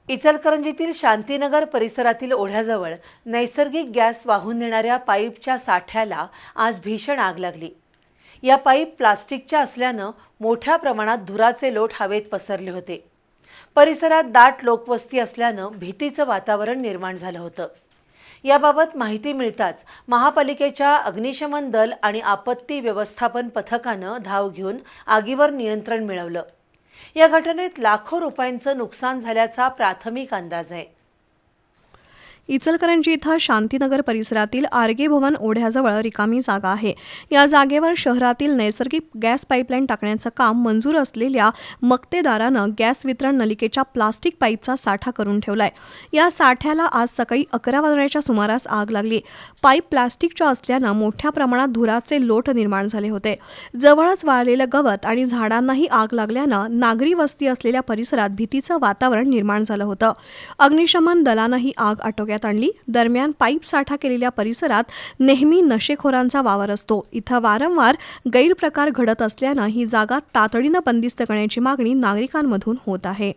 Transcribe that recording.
इचलकरंजीतील शांतीनगर परिसरातील ओढ्याजवळ नैसर्गिक गॅस वाहून नेणाऱ्या पाईपच्या साठ्याला आज भीषण आग लागली। या पाईप प्लास्टिकच्या असल्यानं मोठ्या प्रमाणात धुराचे लोट हवेत पसरले होते। परिसरात दाट लोकवस्ती असल्यानं भीतीचं वातावरण निर्माण झालं होतं। याबाबत माहिती मिळताच महापालिकेच्या अग्निशमन दल आणि आपत्ती व्यवस्थापन पथकानं धाव घेऊन आगीवर नियंत्रण मिळवलं। या घटनेत लाखो रुपयांचं नुकसान झाल्याचा प्राथमिक अंदाज आहे। इचलकरंजी इथं शांतीनगर परिसरातील आरगे भवन ओढ्याजवळ रिकामी जागा आहे। या जागेवर शहरातील नैसर्गिक गॅस पाईपलाईन टाकण्याचं काम मंजूर असलेल्या मक्तेदारानं गॅस वितरण नलिकेच्या प्लास्टिक पाईपचा साठा करून ठेवलाय। या साठ्याला आज सकाळी 11 वाजण्याच्या सुमारास आग लागली। पाईप प्लास्टिकच्या असल्यानं मोठ्या प्रमाणात धुराचे लोट निर्माण झाले होते। जवळच वाळलेलं गवत आणि झाडांनाही आग लागल्यानं नागरी वस्ती असलेल्या परिसरात भीतीचं वातावरण निर्माण झालं होतं। अग्निशमन दलानंही आग आटोक्यात आणली। दरम्यान पाईप साठा केलेल्या परिसरात नेहमी नशेखोरांचा वावर असतो। इथं वारंवार गैरप्रकार घडत असल्यानं ही जागा तातडीनं बंदिस्त करण्याची मागणी नागरिकांमधून होत आहे।